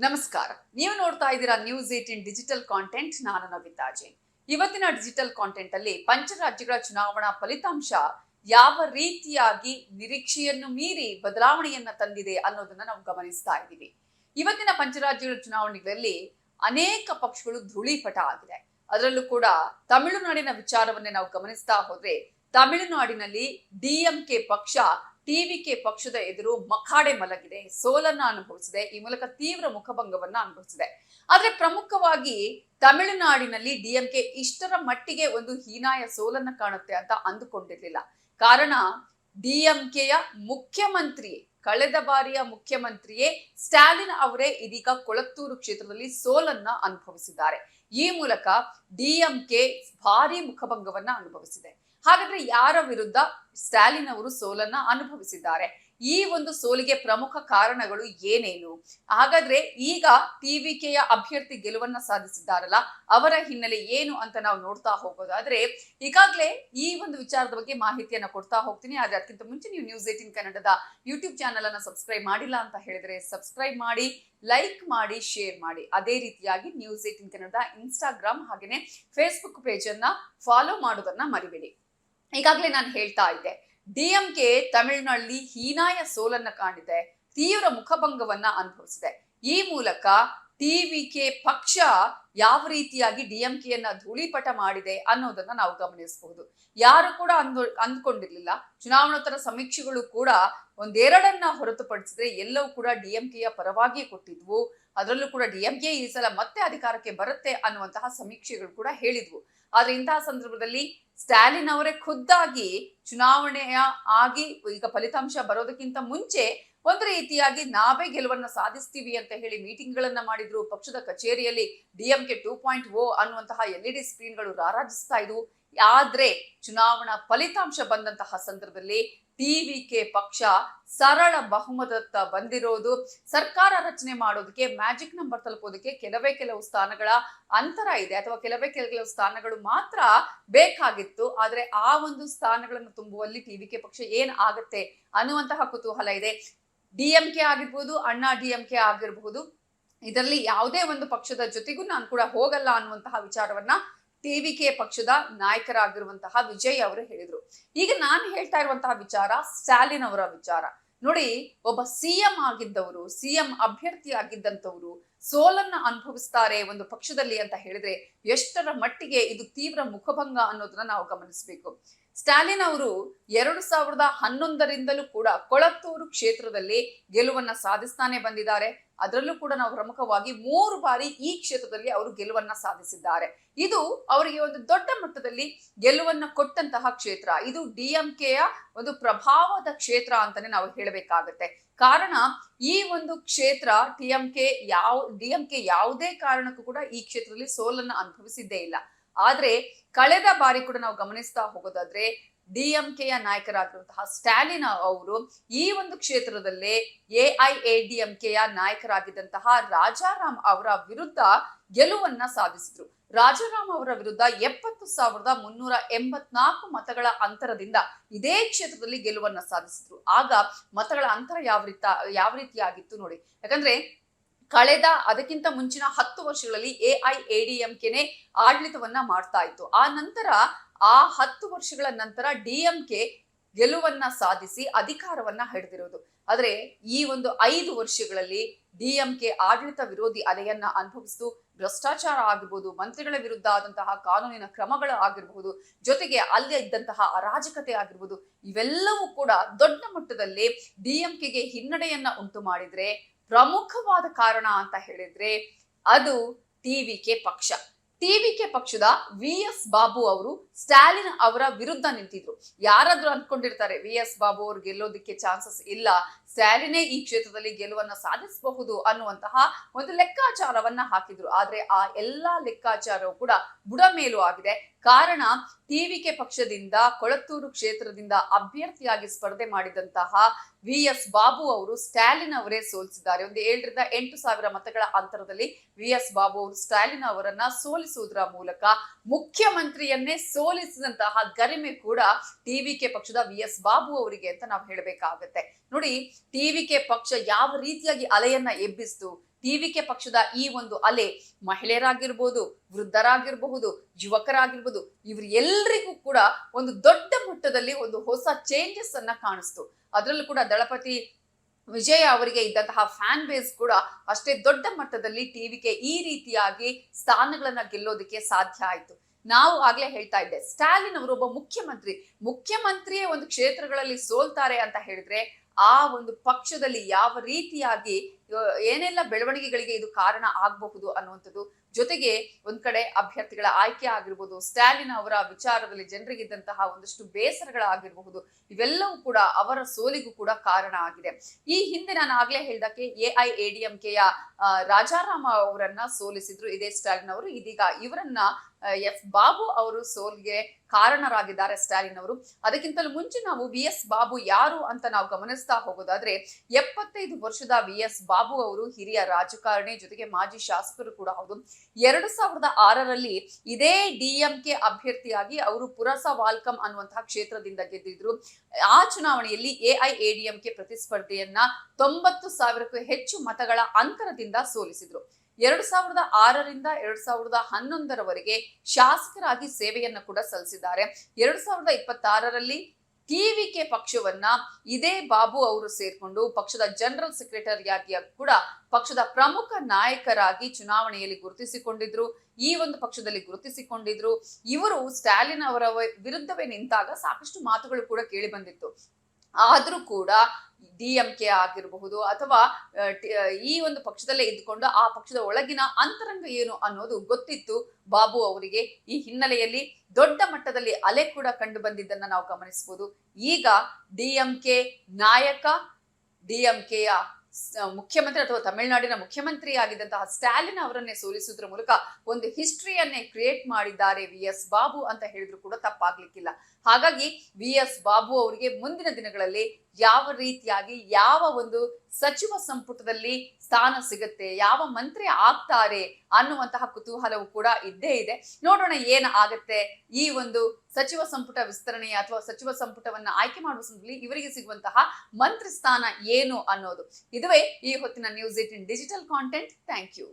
ನಮಸ್ಕಾರ. ನೀವು ನೋಡ್ತಾ ಇದ್ದೀರಾ ನ್ಯೂಸ್ 18 ಡಿಜಿಟಲ್ ಕಾಂಟೆಂಟ್. ನಾನು ನವಿತಾ ಜೈನ್. ಇವತ್ತಿನ ಡಿಜಿಟಲ್ ಕಾಂಟೆಂಟ್ ಅಲ್ಲಿ ಪಂಚರಾಜ್ಯಗಳ ಚುನಾವಣಾ ಫಲಿತಾಂಶ ಯಾವ ರೀತಿಯಾಗಿ ನಿರೀಕ್ಷೆಯನ್ನು ಮೀರಿ ಬದಲಾವಣೆಯನ್ನ ತಂದಿದೆ ಅನ್ನೋದನ್ನ ನಾವು ಗಮನಿಸ್ತಾ ಇದ್ದೀವಿ. ಇವತ್ತಿನ ಪಂಚರಾಜ್ಯಗಳ ಚುನಾವಣೆಗಳಲ್ಲಿ ಅನೇಕ ಪಕ್ಷಗಳು ಧೂಳೀಪಟ ಆಗಿದೆ. ಅದರಲ್ಲೂ ಕೂಡ ತಮಿಳುನಾಡಿನ ವಿಚಾರವನ್ನೇ ನಾವು ಗಮನಿಸ್ತಾ ಹೋದ್ರೆ ತಮಿಳುನಾಡಿನಲ್ಲಿ ಡಿಎಂಕೆ ಪಕ್ಷ ಟಿವಿಕೆ ಪಕ್ಷದ ಎದುರು ಮಖಾಡೆ ಮಲಗಿದೆ, ಸೋಲನ್ನ ಅನುಭವಿಸಿದೆ. ಈ ಮೂಲಕ ತೀವ್ರ ಮುಖಭಂಗವನ್ನ ಅನುಭವಿಸಿದೆ. ಆದ್ರೆ ಪ್ರಮುಖವಾಗಿ ತಮಿಳುನಾಡಿನಲ್ಲಿ ಡಿಎಂಕೆ ಇಷ್ಟರ ಮಟ್ಟಿಗೆ ಒಂದು ಹೀನಾಯ ಸೋಲನ್ನ ಕಾಣುತ್ತೆ ಅಂತ ಅಂದುಕೊಂಡಿರ್ಲಿಲ್ಲ. ಕಾರಣ ಡಿಎಂಕೆಯ ಮುಖ್ಯಮಂತ್ರಿ, ಕಳೆದ ಬಾರಿಯ ಮುಖ್ಯಮಂತ್ರಿಯೇ ಸ್ಟಾಲಿನ್ ಅವರೇ ಇದೀಗ ಕೊಳತ್ತೂರು ಕ್ಷೇತ್ರದಲ್ಲಿ ಸೋಲನ್ನ ಅನುಭವಿಸಿದ್ದಾರೆ. ಈ ಮೂಲಕ ಡಿಎಂಕೆ ಭಾರಿ ಮುಖಭಂಗವನ್ನ ಅನುಭವಿಸಿದೆ. ಹಾಗಾದ್ರೆ ಯಾರ ವಿರುದ್ಧ ಸ್ಟಾಲಿನ್ ಅವರು ಸೋಲನ್ನ ಅನುಭವಿಸಿದ್ದಾರೆ? ಈ ಒಂದು ಸೋಲಿಗೆ ಪ್ರಮುಖ ಕಾರಣಗಳು ಏನೇನು? ಹಾಗಾದ್ರೆ ಈಗ ಟಿವಿಕೆಯ ಅಭ್ಯರ್ಥಿ ಗೆಲುವನ್ನ ಸಾಧಿಸಿದ್ದಾರಲ್ಲ, ಅವರ ಹಿನ್ನೆಲೆ ಏನು ಅಂತ ನಾವು ನೋಡ್ತಾ ಹೋಗೋದಾದ್ರೆ ಈಗಾಗಲೇ ಈ ಒಂದು ವಿಚಾರದ ಬಗ್ಗೆ ಮಾಹಿತಿಯನ್ನ ಕೊಡ್ತಾ ಹೋಗ್ತೀನಿ. ಆದ್ರೆ ಅದಕ್ಕಿಂತ ಮುಂಚೆ ನೀವು ನ್ಯೂಸ್ 18 ಕನ್ನಡದ ಯೂಟ್ಯೂಬ್ ಚಾನಲ್ ಅನ್ನ ಸಬ್ಸ್ಕ್ರೈಬ್ ಮಾಡಿಲ್ಲ ಅಂತ ಹೇಳಿದ್ರೆ ಸಬ್ಸ್ಕ್ರೈಬ್ ಮಾಡಿ, ಲೈಕ್ ಮಾಡಿ, ಶೇರ್ ಮಾಡಿ. ಅದೇ ರೀತಿಯಾಗಿ ನ್ಯೂಸ್ 18 ಕನ್ನಡದ ಇನ್ಸ್ಟಾಗ್ರಾಮ್ ಹಾಗೇನೆ ಫೇಸ್ಬುಕ್ ಪೇಜ್ ಅನ್ನ ಫಾಲೋ ಮಾಡೋದನ್ನ ಮರಿಬೇಡಿ. ಈಗಾಗಲೇ ನಾನು ಹೇಳ್ತಾ ಇದ್ದೆ, ಡಿಎಂಕೆ ತಮಿಳುನಾಡಲ್ಲಿ ಹೀನಾಯ ಸೋಲನ್ನ ಕಾಣಿದೆ, ತೀವ್ರ ಮುಖಭಂಗವನ್ನ ಅನುಭವಿಸಿದೆ. ಈ ಮೂಲಕ ಟಿವಿಕೆ ಪಕ್ಷ ಯಾವ ರೀತಿಯಾಗಿ ಡಿಎಂಕೆಯನ್ನ ಧೂಳೀಪಟ ಮಾಡಿದೆ ಅನ್ನೋದನ್ನ ನಾವು ಗಮನಿಸಬಹುದು. ಯಾರು ಕೂಡ ಅಂದ್ಕೊಂಡಿರ್ಲಿಲ್ಲ. ಚುನಾವಣೋತ್ತರ ಸಮೀಕ್ಷೆಗಳು ಕೂಡ ಒಂದೆರಡನ್ನ ಹೊರತುಪಡಿಸಿದ್ರೆ ಎಲ್ಲವೂ ಕೂಡ ಡಿಎಂಕೆಯ ಪರವಾಗಿ ಕೊಟ್ಟಿದ್ವು. ಅದರಲ್ಲೂ ಕೂಡ ಡಿಎಂಕೆ ಈ ಸಲ ಮತ್ತೆ ಅಧಿಕಾರಕ್ಕೆ ಬರುತ್ತೆ ಅನ್ನುವಂತಹ ಸಮೀಕ್ಷೆಗಳು ಕೂಡ ಹೇಳಿದ್ವು. ಆದ್ರೆ ಇಂತಹ ಸಂದರ್ಭದಲ್ಲಿ ಸ್ಟಾಲಿನ್ ಅವರೇ ಖುದ್ದಾಗಿ ಚುನಾವಣೆಯ ಆಗಿ ಈಗ ಫಲಿತಾಂಶ ಬರೋದಕ್ಕಿಂತ ಮುಂಚೆ ಒಂದು ರೀತಿಯಾಗಿ ನಾವೇ ಗೆಲುವನ್ನ ಸಾಧಿಸ್ತೀವಿ ಅಂತ ಹೇಳಿ ಮೀಟಿಂಗ್ ಗಳನ್ನ ಮಾಡಿದ್ರು. ಪಕ್ಷದ ಕಚೇರಿಯಲ್ಲಿ ಡಿಎಂಕೆ 2.0 ಅನ್ನುವಂತಹ LED ಸ್ಕ್ರೀನ್ಗಳು ರಾರಾಜಿಸ್ತಾ ಇದ್ವು. ಆದ್ರೆ ಚುನಾವಣಾ ಫಲಿತಾಂಶ ಬಂದಂತಹ ಸಂದರ್ಭದಲ್ಲಿ ಟಿವಿಕೆ ಪಕ್ಷ ಸರಳ ಬಹುಮತದತ್ತ ಬಂದಿರೋದು. ಸರ್ಕಾರ ರಚನೆ ಮಾಡೋದಕ್ಕೆ, ಮ್ಯಾಜಿಕ್ ನಂಬರ್ ತಲುಪೋದಕ್ಕೆ ಕೆಲವು ಸ್ಥಾನಗಳ ಅಂತರ ಇದೆ, ಅಥವಾ ಕೆಲವು ಸ್ಥಾನಗಳು ಮಾತ್ರ ಬೇಕಾಗಿತ್ತು. ಆದ್ರೆ ಆ ಒಂದು ಸ್ಥಾನಗಳನ್ನು ತುಂಬುವಲ್ಲಿ ಟಿವಿಕೆ ಪಕ್ಷ ಏನ್ ಆಗತ್ತೆ ಅನ್ನುವಂತಹ ಕುತೂಹಲ ಇದೆ. ಡಿಎಂಕೆ ಆಗಿರ್ಬೋದು, ಅಣ್ಣಾ ಡಿಎಂಕೆ ಆಗಿರಬಹುದು, ಇದರಲ್ಲಿ ಯಾವುದೇ ಒಂದು ಪಕ್ಷದ ಜೊತೆಗೂ ನಾನು ಕೂಡ ಹೋಗಲ್ಲ ಅನ್ನುವಂತಹ ವಿಚಾರವನ್ನ ಟಿವಿಕೆ ಪಕ್ಷದ ನಾಯಕರಾಗಿರುವಂತಹ ವಿಜಯ್ ಅವರು ಹೇಳಿದ್ರು. ಈಗ ನಾನು ಹೇಳ್ತಾ ಇರುವಂತಹ ವಿಚಾರ ಸ್ಟಾಲಿನ್ ಅವರ ವಿಚಾರ. ನೋಡಿ, ಒಬ್ಬ ಸಿಎಂ ಆಗಿದ್ದವರು, ಸಿಎಂ ಅಭ್ಯರ್ಥಿ ಆಗಿದ್ದಂಥವ್ರು ಸೋಲನ್ನ ಅನುಭವಿಸ್ತಾರೆ ಒಂದು ಪಕ್ಷದಲ್ಲಿ ಅಂತ ಹೇಳಿದ್ರೆ ಎಷ್ಟರ ಮಟ್ಟಿಗೆ ಇದು ತೀವ್ರ ಮುಖಭಂಗ ಅನ್ನೋದನ್ನ ನಾವು ಗಮನಿಸಬೇಕು. ಸ್ಟಾಲಿನ್ ಅವರು 2011ರಿಂದಲೂ ಕೂಡ ಕೊಳತ್ತೂರು ಕ್ಷೇತ್ರದಲ್ಲಿ ಗೆಲುವನ್ನ ಸಾಧಿಸ್ತಾನೆ ಬಂದಿದ್ದಾರೆ. ಅದರಲ್ಲೂ ಕೂಡ ನಾವು ಪ್ರಮುಖವಾಗಿ 3 ಬಾರಿ ಈ ಕ್ಷೇತ್ರದಲ್ಲಿ ಅವರು ಗೆಲುವನ್ನ ಸಾಧಿಸಿದ್ದಾರೆ. ಇದು ಅವರಿಗೆ ಒಂದು ದೊಡ್ಡ ಮಟ್ಟದಲ್ಲಿ ಗೆಲುವನ್ನ ಕೊಟ್ಟಂತಹ ಕ್ಷೇತ್ರ. ಇದು ಡಿಎಂಕೆಯ ಒಂದು ಪ್ರಭಾವದ ಕ್ಷೇತ್ರ ಅಂತಾನೆ ನಾವು ಹೇಳಬೇಕಾಗತ್ತೆ. ಕಾರಣ ಈ ಒಂದು ಕ್ಷೇತ್ರ ಡಿಎಂಕೆ ಯಾವುದೇ ಕಾರಣಕ್ಕೂ ಕೂಡ ಈ ಕ್ಷೇತ್ರದಲ್ಲಿ ಸೋಲನ್ನ ಅನುಭವಿಸಿದ್ದೇ ಇಲ್ಲ. ಆದ್ರೆ ಕಳೆದ ಬಾರಿ ಕೂಡ ನಾವು ಗಮನಿಸ್ತಾ ಹೋಗೋದಾದ್ರೆ ಡಿಎಂಕೆಯ ನಾಯಕರಾಗಿರುವಂತಹ ಸ್ಟಾಲಿನ್ ಅವರು ಈ ಒಂದು ಕ್ಷೇತ್ರದಲ್ಲೇ ಎಐಎಡಿಎಂಕೆಯ ನಾಯಕರಾಗಿದ್ದಂತಹ ರಾಜಾರಾಮ್ ಅವರ ವಿರುದ್ಧ ಗೆಲುವನ್ನ ಸಾಧಿಸಿದ್ರು. ರಾಜಾರಾಮ್ ಅವರ ವಿರುದ್ಧ 70,384 ಮತಗಳ ಅಂತರದಿಂದ ಇದೇ ಕ್ಷೇತ್ರದಲ್ಲಿ ಗೆಲುವನ್ನ ಸಾಧಿಸಿದ್ರು. ಆಗ ಮತಗಳ ಅಂತರ ಯಾವ ರೀತಿಯಾಗಿತ್ತು ನೋಡಿ. ಯಾಕಂದ್ರೆ ಅದಕ್ಕಿಂತ ಮುಂಚಿನ 10 ವರ್ಷಗಳಲ್ಲಿ ಎಐಎಡಿಎಂಕೆನೆ ಆಡಳಿತವನ್ನ ಮಾಡ್ತಾ ಇತ್ತು. ಆ ನಂತರ 10 ವರ್ಷಗಳ ನಂತರ ಡಿಎಂಕೆ ಗೆಲುವನ್ನ ಸಾಧಿಸಿ ಅಧಿಕಾರವನ್ನ ಹಿಡಿದಿರೋದು. ಆದ್ರೆ ಈ ಒಂದು 5 ವರ್ಷಗಳಲ್ಲಿ ಡಿಎಂಕೆ ಆಡಳಿತ ವಿರೋಧಿ ಅಲೆಯನ್ನ ಅನುಭವಿಸಿತು. ಭ್ರಷ್ಟಾಚಾರ ಆಗಿರ್ಬೋದು, ಮಂತ್ರಿಗಳ ವಿರುದ್ಧ ಆದಂತಹ ಕಾನೂನಿನ ಕ್ರಮಗಳು ಆಗಿರಬಹುದು, ಜೊತೆಗೆ ಅಲ್ಲಿ ಇದ್ದಂತಹ ಅರಾಜಕತೆ ಆಗಿರ್ಬೋದು, ಇವೆಲ್ಲವೂ ಕೂಡ ದೊಡ್ಡ ಮಟ್ಟದಲ್ಲಿ ಡಿಎಂಕೆಗೆ ಹಿನ್ನಡೆಯನ್ನ ಉಂಟು ಮಾಡಿದ್ರೆ ಪ್ರಮುಖವಾದ ಕಾರಣ ಅಂತ ಹೇಳಿದ್ರೆ ಅದು ಟಿವಿಕೆ ಪಕ್ಷ. ಟಿವಿಕೆ ಪಕ್ಷದ ವಿಎಸ್ ಬಾಬು ಅವರು ಸ್ಟಾಲಿನ್ ಅವರ ವಿರುದ್ಧ ನಿಂತಿದ್ರು. ಯಾರಾದ್ರೂ ಅನ್ಕೊಂಡಿರ್ತಾರೆ ವಿಎಸ್ ಬಾಬು ಅವರು ಗೆಲ್ಲೋದಕ್ಕೆ ಚಾನ್ಸಸ್ ಇಲ್ಲ, ಸ್ಟಾಲಿನೇ ಈ ಕ್ಷೇತ್ರದಲ್ಲಿ ಗೆಲುವನ್ನ ಸಾಧಿಸಬಹುದು ಅನ್ನುವಂತಹ ಒಂದು ಲೆಕ್ಕಾಚಾರವನ್ನ ಹಾಕಿದ್ರು. ಆದ್ರೆ ಆ ಎಲ್ಲಾ ಲೆಕ್ಕಾಚಾರವು ಕೂಡ ಬುಡಮೇಲು ಆಗಿದೆ. ಕಾರಣ ಟಿವಿಕೆ ಪಕ್ಷದಿಂದ ಕೊಳತ್ತೂರು ಕ್ಷೇತ್ರದಿಂದ ಅಭ್ಯರ್ಥಿಯಾಗಿ ಸ್ಪರ್ಧೆ ಮಾಡಿದಂತಹ ವಿಎಸ್ ಬಾಬು ಅವರು ಸ್ಟಾಲಿನ್ ಅವರೇ ಸೋಲಿಸಿದ್ದಾರೆ. ಒಂದು 7,000 ರಿಂದ 8,000 ಮತಗಳ ಅಂತರದಲ್ಲಿ ವಿಎಸ್ ಬಾಬು ಅವರು ಸ್ಟಾಲಿನ್ ಅವರನ್ನ ಸೋಲಿಸುವುದರ ಮೂಲಕ ಮುಖ್ಯಮಂತ್ರಿಯನ್ನೇ ಸೋಲಿಸಿದಂತಹ ಗರಿಮೆ ಕೂಡ ಟಿವಿಕೆ ಪಕ್ಷದ ವಿಎಸ್ ಬಾಬು ಅವರಿಗೆ ಅಂತ ನಾವು ಹೇಳಬೇಕಾಗತ್ತೆ. ನೋಡಿ, ಟಿವಿಕೆ ಪಕ್ಷ ಯಾವ ರೀತಿಯಾಗಿ ಅಲೆಯನ್ನ ಎಬ್ಬಿಸ್ತು, ಟಿವಿಕೆ ಪಕ್ಷದ ಈ ಒಂದು ಅಲೆ ಮಹಿಳೆಯರಾಗಿರ್ಬೋದು, ವೃದ್ಧರಾಗಿರಬಹುದು, ಯುವಕರಾಗಿರ್ಬೋದು, ಇವ್ರು ಎಲ್ರಿಗೂ ಕೂಡ ಒಂದು ದೊಡ್ಡ ಮಟ್ಟದಲ್ಲಿ ಒಂದು ಹೊಸ ಚೇಂಜಸ್ ಅನ್ನ ಕಾಣಿಸ್ತು. ಅದರಲ್ಲೂ ಕೂಡ ದಳಪತಿ ವಿಜಯ್ ಅವರಿಗೆ ಇದ್ದಂತಹ ಫ್ಯಾನ್ ಬೇಸ್ ಕೂಡ ಅಷ್ಟೇ ದೊಡ್ಡ ಮಟ್ಟದಲ್ಲಿ ಟಿವಿಗೆ ಈ ರೀತಿಯಾಗಿ ಸ್ಥಾನಗಳನ್ನ ಗೆಲ್ಲೋದಕ್ಕೆ ಸಾಧ್ಯ ಆಯ್ತು. ನಾವು ಆಗ್ಲೇ ಹೇಳ್ತಾ ಇದ್ದೆ, ಸ್ಟಾಲಿನ್ ಅವರು ಒಬ್ಬ ಮುಖ್ಯಮಂತ್ರಿಯೇ ಒಂದು ಕ್ಷೇತ್ರಗಳಲ್ಲಿ ಸೋಲ್ತಾರೆ ಅಂತ ಹೇಳಿದ್ರೆ ಆ ಒಂದು ಪಕ್ಷದಲ್ಲಿ ಯಾವ ರೀತಿಯಾಗಿ ಏನೆಲ್ಲ ಬೆಳವಣಿಗೆಗಳಿಗೆ ಇದು ಕಾರಣ ಆಗಬಹುದು ಅನ್ನುವಂಥದ್ದು. ಜೊತೆಗೆ ಒಂದ್ ಕಡೆ ಅಭ್ಯರ್ಥಿಗಳ ಆಯ್ಕೆ ಆಗಿರ್ಬೋದು, ಸ್ಟಾಲಿನ್ ಅವರ ವಿಚಾರದಲ್ಲಿ ಜನರಿಗಿದ್ದಂತಹ ಒಂದಷ್ಟು ಬೇಸರಗಳಾಗಿರಬಹುದು, ಇವೆಲ್ಲವೂ ಕೂಡ ಅವರ ಸೋಲಿಗೂ ಕೂಡ ಕಾರಣ ಆಗಿದೆ. ಈ ಹಿಂದೆ ನಾನು ಆಗ್ಲೇ ಹೇಳಿದಕ್ಕೆ AIADMKಯ ರಾಜಾರಾಮ ಅವರನ್ನ ಸೋಲಿಸಿದ್ರು ಇದೇ ಸ್ಟಾಲಿನ್ ಅವರು. ಇದೀಗ ಇವರನ್ನ ಬಾಬು ಅವರು ಸೋಲ್ಗೆ ಕಾರಣರಾಗಿದ್ದಾರೆ ಸ್ಟಾಲಿನ್ ಅವರು. ಅದಕ್ಕಿಂತಲೂ ಮುಂಚೆ ನಾವು VS ಬಾಬು ಯಾರು ಅಂತ ನಾವು ಗಮನಿಸ್ತಾ ಹೋಗೋದಾದ್ರೆ 75 ವರ್ಷದ VS ಬಾಬು ಅವರು ಹಿರಿಯ ರಾಜಕಾರಣಿ, ಜೊತೆಗೆ ಮಾಜಿ ಶಾಸಕರು ಕೂಡ ಹೌದು. 2006ರಲ್ಲಿ ಇದೇ DMK ಅಭ್ಯರ್ಥಿಯಾಗಿ ಅವರು ಪುರಸವಾಲ್ಕಂ ಅನ್ನುವಂತಹ ಕ್ಷೇತ್ರದಿಂದ ಗೆದ್ದಿದ್ರು. ಆ ಚುನಾವಣೆಯಲ್ಲಿ AIADMK ಪ್ರತಿಸ್ಪರ್ಧೆಯನ್ನ 90,000ಕ್ಕೂ ಹೆಚ್ಚು ಮತಗಳ ಅಂತರದಿಂದ ಸೋಲಿಸಿದ್ರು. 2006ರಿಂದ 2011ರವರೆಗೆ ಶಾಸಕರಾಗಿ ಸೇವೆಯನ್ನ ಕೂಡ ಸಲ್ಲಿಸಿದ್ದಾರೆ. 2026ರಲ್ಲಿ ಟಿವಿಕೆ ಪಕ್ಷವನ್ನ ಇದೇ ಬಾಬು ಅವರು ಸೇರ್ಕೊಂಡು ಪಕ್ಷದ ಜನರಲ್ ಸೆಕ್ರೆಟರಿಯಾಗಿ ಕೂಡ ಪಕ್ಷದ ಪ್ರಮುಖ ನಾಯಕರಾಗಿ ಚುನಾವಣೆಯಲ್ಲಿ ಗುರುತಿಸಿಕೊಂಡಿದ್ರು. ಈ ಒಂದು ಪಕ್ಷದಲ್ಲಿ ಗುರುತಿಸಿಕೊಂಡಿದ್ರು. ಇವರು ಸ್ಟಾಲಿನ್ ಅವರ ವಿರುದ್ಧವೇ ನಿಂತಾಗ ಸಾಕಷ್ಟು ಮಾತುಗಳು ಕೂಡ ಕೇಳಿ ಬಂದಿತ್ತು. ಆದ್ರೂ ಕೂಡ DMK ಆಗಿರಬಹುದು ಅಥವಾ ಈ ಒಂದು ಪಕ್ಷದಲ್ಲೇ ಇದ್ದುಕೊಂಡು ಆ ಪಕ್ಷದ ಒಳಗಿನ ಅಂತರಂಗ ಏನು ಅನ್ನೋದು ಗೊತ್ತಿತ್ತು ಬಾಬು ಅವರಿಗೆ. ಈ ಹಿನ್ನೆಲೆಯಲ್ಲಿ ದೊಡ್ಡ ಮಟ್ಟದಲ್ಲಿ ಅಲೆ ಕೂಡ ಕಂಡು ಬಂದಿದ್ದನ್ನ ನಾವು ಗಮನಿಸಬಹುದು. ಈಗ DMK ನಾಯಕ, DMKಯ ಮುಖ್ಯಮಂತ್ರಿ ಅಥವಾ ತಮಿಳುನಾಡಿನ ಮುಖ್ಯಮಂತ್ರಿ ಆಗಿದ್ದಂತಹ ಸ್ಟಾಲಿನ್ ಅವರನ್ನೇ ಸೋಲಿಸುವುದರ ಮೂಲಕ ಒಂದು ಹಿಸ್ಟ್ರಿಯನ್ನೇ ಕ್ರಿಯೇಟ್ ಮಾಡಿದ್ದಾರೆ VS ಬಾಬು ಅಂತ ಹೇಳಿದ್ರು ಕೂಡ ತಪ್ಪಾಗ್ಲಿಕ್ಕಿಲ್ಲ. ಹಾಗಾಗಿ VS ಬಾಬು ಅವರಿಗೆ ಮುಂದಿನ ದಿನಗಳಲ್ಲಿ ಯಾವ ರೀತಿಯಾಗಿ ಯಾವ ಒಂದು ಸಚಿವ ಸಂಪುಟದಲ್ಲಿ ಸ್ಥಾನ ಸಿಗುತ್ತೆ, ಯಾವ ಮಂತ್ರಿ ಆಗ್ತಾರೆ ಅನ್ನುವಂತಹ ಕುತೂಹಲವು ಕೂಡ ಇದ್ದೇ ಇದೆ. ನೋಡೋಣ ಏನ್ ಆಗತ್ತೆ ಈ ಒಂದು ಸಚಿವ ಸಂಪುಟ ವಿಸ್ತರಣೆ ಅಥವಾ ಸಚಿವ ಸಂಪುಟವನ್ನ ಆಯ್ಕೆ ಮಾಡುವ ಸಂದರ್ಭದಲ್ಲಿ ಇವರಿಗೆ ಸಿಗುವಂತಹ ಮಂತ್ರಿ ಸ್ಥಾನ ಏನು ಅನ್ನೋದು. ಇದುವೇ ಈ ಹೊತ್ತಿನ News18 digital content. Thank you.